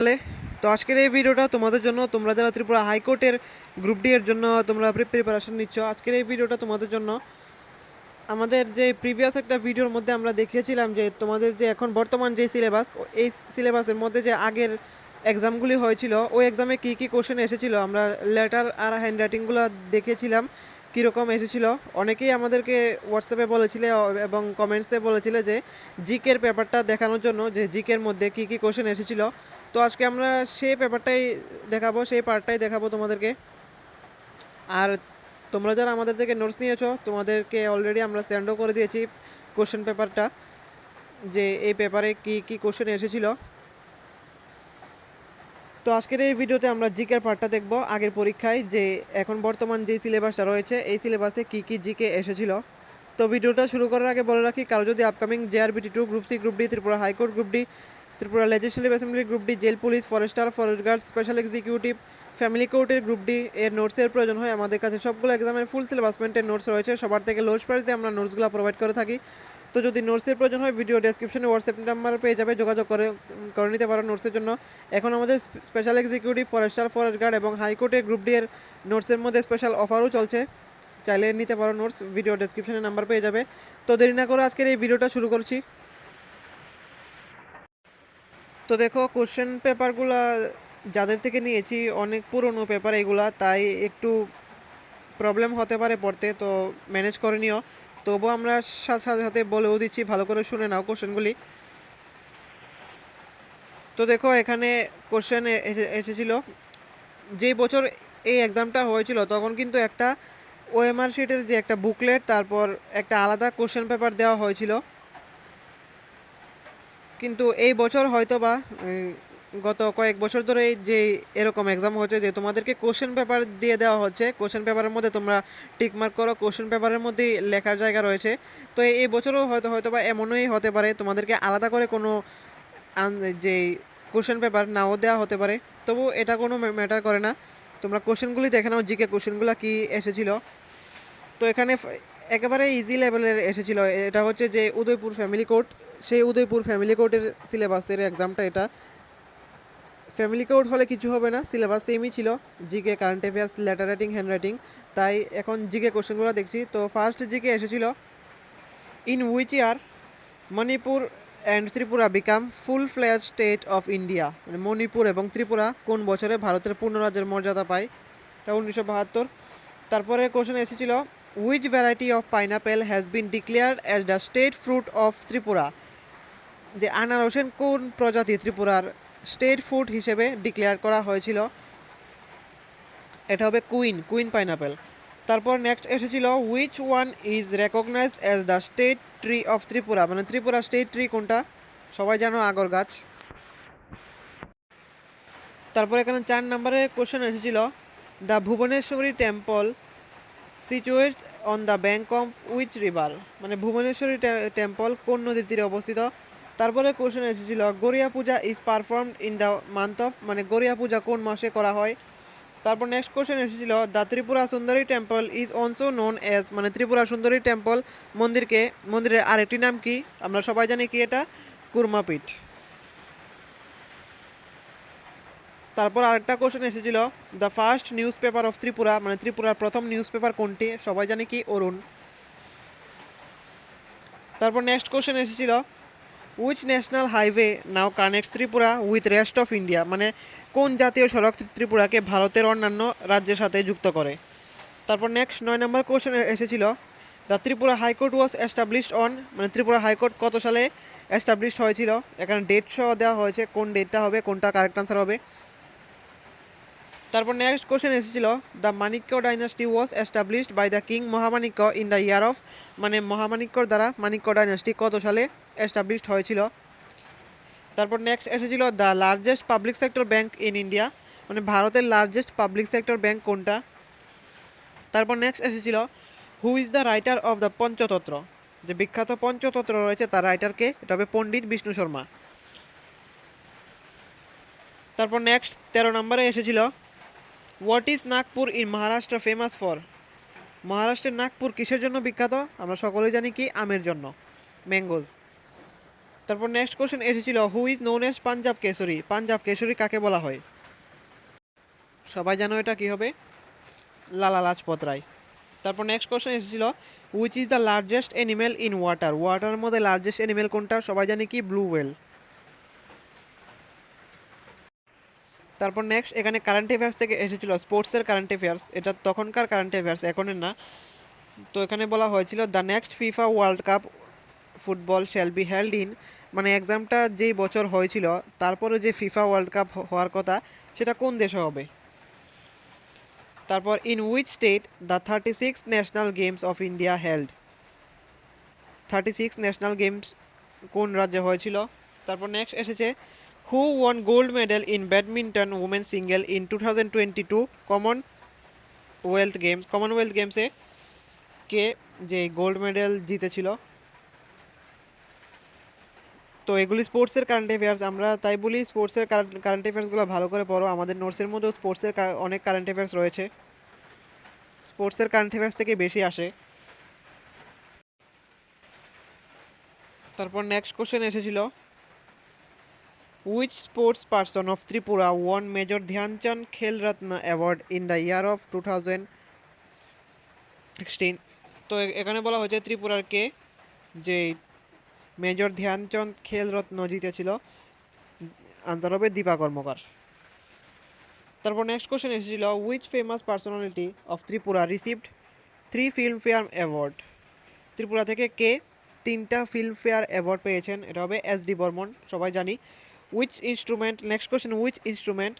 তাহলে তো আজকের এই ভিডিওটা তোমাদের জন্য, তোমরা যারা ত্রিপুরা হাইকোর্টের গ্রুপ ডি এর জন্য তোমরা প্রিপারেশন নিচ্ছ, আজকের এই ভিডিওটা তোমাদের জন্য। আমাদের যে প্রিভিয়াস একটা ভিডিওর মধ্যে আমরা দেখিয়েছিলাম যে তোমাদের যে এখন বর্তমান যে সিলেবাস, এই সিলেবাসের মধ্যে যে আগের এক্সামগুলি হয়েছিল ওই এক্সামে কী কী কোশ্চেন এসেছিলো, আমরা লেটার আর হ্যান্ড রাইটিংগুলো দেখিয়েছিলাম কীরকম এসেছিল। অনেকেই আমাদেরকে হোয়াটসঅ্যাপে বলেছিলে এবং কমেন্টসে বলেছিলে যে জিকের পেপারটা দেখানোর জন্য, যে জিকের মধ্যে কী কী কোশ্চেন এসেছিলো। তো আজকে আমরা সেই পেপারটাই দেখাবো, সেই পার্টটাই দেখাবো তোমাদেরকে। আর তোমরা যারা আমাদের থেকে নোটস নিয়েছো তোমাদেরকে অলরেডি আমরা সেন্ডও করে দিয়েছি কোশ্চেন পেপারটা, যে এই পেপারে কি কি কোশ্চেন এসেছিল। তো আজকের এই ভিডিওতে আমরা জিকের পার্টটা দেখব, আগের পরীক্ষায় যে এখন বর্তমান যে সিলেবাসটা রয়েছে এই সিলেবাসে কি কি জিকে এসেছিল। তো ভিডিওটা শুরু করার আগে বলে রাখি, কারো যদি upcoming JRBT 2, group C, group D, Tripura high court group D, Tripura legislative assembly group D, jail police, forester, forest guard, special executive, family কোর্টের গ্রুপ ডি এর নোটসের প্রয়োজন হয়, আমাদের কাছে সবগুলো এক্সামের ফুল সিলেবাসমেন্টের নোটস রয়েছে। সবার থেকে লোয়েস্ট প্রাইসে আমরা নোটসগুলো প্রোভাইড করে থাকি। তো যদি নোটসের প্রয়োজন হয় ভিডিও ডেসক্রিপশনে হোয়াটসঅ্যাপ নাম্বার পেয়ে যাবে, যোগাযোগ করে নিতে পারো নোটসের জন্য। এখন আমাদের special executive, forester, forest guard এবং হাইকোর্টের গ্রুপ ডি এর নোটসের মধ্যে স্পেশাল অফারও চলছে, চাইলে নিতে পারো নোটস, ভিডিও ডেসক্রিপশনে নাম্বার পেয়ে যাবে। তো দেরি না করে আজকের এই ভিডিওটা শুরু করছি। তো দেখো কোশ্চেন পেপারগুলো যাদের থেকে নিয়েছি অনেক পুরনো পেপার এগুলা, তাই একটু প্রবলেম হতে পারে পড়তে, তো ম্যানেজ করে নিও। তবুও আমরা সাথে সাথে বলেও দিচ্ছি, ভালো করে শুনে নাও কোশ্চেনগুলি। তো দেখো এখানে কোশ্চেন এসেছিল, যেই বছর এই এক্সামটা হয়েছিল তখন কিন্তু একটা ওএমআর শিটের যে একটা বুকলেট, তারপর একটা আলাদা কোশ্চেন পেপার দেওয়া হয়েছিল। কিন্তু এই বছর হয়তো বা গত কয়েক বছর ধরে যে এরকম এক্সাম হচ্ছে যে তোমাদেরকে কোশ্চেন পেপার দিয়ে দেওয়া হচ্ছে, কোশ্চেন পেপারের মধ্যে তোমরা টিক মার্ক করো, কোশ্চেন পেপারের মধ্যেই লেখার জায়গা রয়েছে। তো এই বছরও হয়তো বা এমনই হতে পারে, তোমাদেরকে আলাদা করে কোনো যে কোশ্চেন পেপার নাও দেওয়া হতে পারে। তবু এটা কোনো ম্যাটার করে না, তোমরা কোশ্চেনগুলি দেখে নাও জিকে কোশ্চেনগুলো কি এসেছিল। তো এখানে একেবারে ইজি লেভেলের এসেছিল। এটা হচ্ছে যে উদয়পুর ফ্যামিলি কোর্ট, সেই উদয়পুর ফ্যামিলি কোর্টের সিলেবাসের এক্সামটা এটা। ফ্যামিলি কোর্ট হলে কিছু হবে না, সিলেবাস সেমই ছিল, GK, current affairs, letter writing, handwriting. তাই এখন জিকে কোশ্চেনগুলো দেখছি। তো ফার্স্ট জিকে এসেছিল, in which year Manipur and Tripura become full fledged state of India, মানে মণিপুর এবং ত্রিপুরা কোন বছরে ভারতের পূর্ণ রাজ্যের মর্যাদা পায়, এটা 1972। তারপরে কোশ্চেন এসেছিল, which variety of pineapple has been declared as the state fruit of Tripura, যে আনারসের কোন প্রজাতি ত্রিপুরার স্টেট ফ্রুট হিসেবে ডিক্লেয়ার করা হয়েছিল, এটা হবে কুইন পাইনাপেল। তারপর নেক্সট এসেছিল, which one is recognized as the state tree of Tripura, মানে ত্রিপুরা স্টেট ট্রি কোনটা, সবাই জানো আগর গাছ। তারপর এখানে 4 নম্বরে কোশ্চেন এসেছিল, the Bhubaneswari temple situated on the bank of which river, মানে ভুবনেশ্বরী টেম্পল কোন নদীর তীরে অবস্থিত। তারপরে কোশ্চেন এসেছিল, Garia Puja is performed in the month of, মানে গড়িয়া পূজা কোন মাসে করা হয়। তারপর নেক্সট কোশ্চেন এসেছিল, the Tripura Sundari temple is also known as, মানে ত্রিপুরা সুন্দরী টেম্পল মন্দিরের আরেকটি নাম কি, আমরা সবাই জানি কি এটা, কুরমাপীঠ। তারপর আরেকটা কোশ্চেন এসেছিল, the first news paper of Tripura, মানে ত্রিপুরার প্রথম নিউজ পেপার কোনটি, সবাই জানি কি, অরুণ। তারপর নেক্সট কোশ্চেন এসেছিল, which national highway now connects Tripura with rest of India, মানে কোন জাতীয় সড়ক ত্রিপুরাকে ভারতের অন্যান্য রাজ্যের সাথে যুক্ত করে। তারপর নেক্সট 9 নম্বর কোশ্চেন এসেছিল, the Tripura high court was established on, মানে ত্রিপুরা হাইকোর্ট কত সালে এস্টাবলিশ হয়েছিল, এখানে ডেট সহ দেওয়া হয়েছে, কোন ডেটটা হবে, কোনটা কারেক্ট আনসার হবে। তারপর নেক্সট কোশ্চেন এসেছিল, the Manikya dynasty was established by the king Mahamanikya in the year of, মানে মহামাণিক্যর দ্বারা মাণিক্য ডাইনাস্টি কত সালে এস্টাবলিশড হয়েছিল। তারপর নেক্সট এসেছিল, the largest public sector bank in India, মানে ভারতের লার্জেস্ট পাবলিক সেক্টর ব্যাংক কোনটা। তারপর নেক্সট এসেছিল, who is the writer of the Panchatantra, যে বিখ্যাত পঞ্চতন্ত্র রয়েছে তার রাইটারকে, এটা হবে পণ্ডিত বিষ্ণু শর্মা। তারপর নেক্সট 13 নম্বরে এসেছিল, what is Nagpur in Maharashtra famous for, মহারাষ্ট্রের নাগপুর কিসের জন্য বিখ্যাত, আমরা সকলেই জানি কি, আমের জন্য, ম্যাঙ্গোজ। তারপর নেক্সট কোশ্চেন এসেছিল, who is known as Punjab Kesari? Punjab Kesari কাকে বলা হয়? সবাই জানো এটা কি হবে? লালা লাজপত রায়। তারপর নেক্সট কোশ্চেন এসেছিল, which is the largest animal in water? ওয়াটারের মধ্যে লার্জেস্ট অ্যানিমেল কোনটা? সবাই জানি কি, ব্লু ওয়েল। তারপর নেক্সট এখানে কারেন্ট অ্যাফেয়ার্স থেকে এসেছিল, স্পোর্টসের কারেন্ট অ্যাফেয়ার্স, এটা তখনকার কারেন্ট অ্যাফেয়ার্স, এখনের না। তো এখানে বলা হয়েছিল, the next FIFA world cup football shall be held in, মানে এক্সামটা যেই বছর হয়েছিল তারপরে যে ফিফা ওয়ার্ল্ড কাপ হওয়ার কথা সেটা কোন দেশে হবে? তারপর in which state the 36 national games of India held? 36 national games কোন রাজ্যে হয়েছিল? তারপর নেক্সট এসেছে, who won gold medal in badminton women single in 2022 Commonwealth গেমসে কে যে গোল্ড মেডেল জিতেছিল? তো এগুলি স্পোর্টসের কারেন্ট অ্যাফেয়ার্স, আমরা তাই বলি স্পোর্টসের কারেন্ট অ্যাফেয়ার্সগুলো ভালো করে পড়ো। আমাদের নোটসের মধ্যেও স্পোর্টসের অনেক কারেন্ট অ্যাফেয়ার্স রয়েছে, স্পোর্টসের কারেন্ট অ্যাফেয়ার্স থেকে বেশি আসে। তারপর নেক্সট কোশ্চেন এসেছিল, which sports person of Tripura won major Dhyan Chand Khel Ratna award in the year of 2016? তো এখানে বলা হয়েছে ত্রিপুরার কে যে মেজর ধ্যানচাঁদ খেল রত্ন জিতেছিল, আনসার হবে দীপা কর্মকার। তারপর নেক্সট কোশ্চেন এসেছিল, which famous personality of Tripura received 3 Filmfare award? Tripura থেকে কে 3টা ফিল্মফেয়ার অ্যাওয়ার্ড পেয়েছেন? এটা হবে এস ডি বর্মন, সবাই জানি। Which instrument, next question, which instrument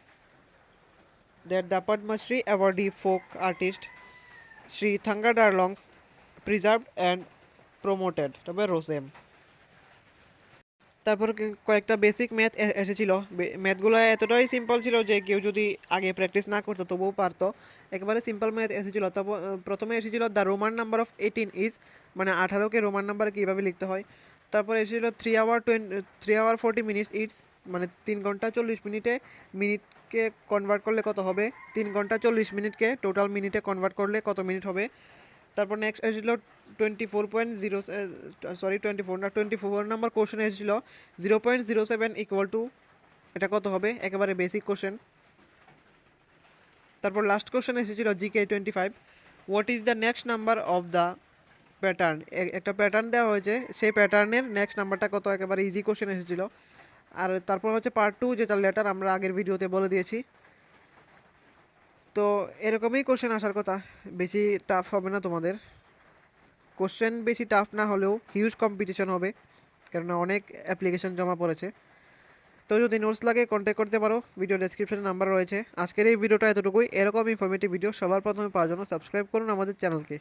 that the Padma Shri awardee folk artist Shri Thanga Darlongs preserved and promoted? তবে রোসেম। তারপর কয়েকটা বেসিক ম্যাথ এসেছিল, ম্যাথগুলো এতটাই সিম্পল ছিল যে কেউ যদি আগে প্র্যাকটিস না করতো তবুও পারতো। একেবারে সিম্পল ম্যাথ এসেছিল। তবে প্রথমে এসেছিল the Roman number of 18 is, মানে 18কে রোমান নাম্বারে কীভাবে লিখতে হয়। তারপর এসেছিল 3 hour 40 minutes ইটস, মানে 3 ঘন্টা 40 মিনিটে মিনিটকে কনভার্ট করলে কত হবে? 3 ঘন্টা 40 মিনিটকে টোটাল মিনিটে কনভার্ট করলে কত মিনিট হবে? তারপর নেক্সট এসেছিল 24 নাম্বার কোশ্চেন এসেছিল 0.07 ইকুয়াল টু, এটা কত হবে? একেবারে বেসিক কোশ্চেন। তারপর লাস্ট কোশ্চেন এসেছিল GK 25, what is the next number of the pattern? একটা প্যাটার্ন দেওয়া হয়েছে, সেই প্যাটার্নের নেক্সট নাম্বারটা কত? একেবারে ইজি কোশ্চেন এসেছিল। আর তারপর হচ্ছে পার্ট 2, যেটা লেটার, আমরা আগের ভিডিওতে বলে দিয়েছি। তো এরকমই কোশ্চেন আসার কথা, বেশি টাফ হবে না তোমাদের। কোশ্চেন বেশি টাফ না হলেও হিউজ কম্পিটিশন হবে, কেননা অনেক অ্যাপ্লিকেশন জমা পড়েছে। তো যদি নোটস লাগে কন্ট্যাক্ট করতে পারো, ভিডিও ডেসক্রিপশনে নাম্বার রয়েছে। আজকের এই ভিডিওটা এতটুকুই। এরকম ইনফরমেটিভ ভিডিও সবার প্রথমে পাওয়ার জন্য সাবস্ক্রাইব করুন আমাদের চ্যানেলকে।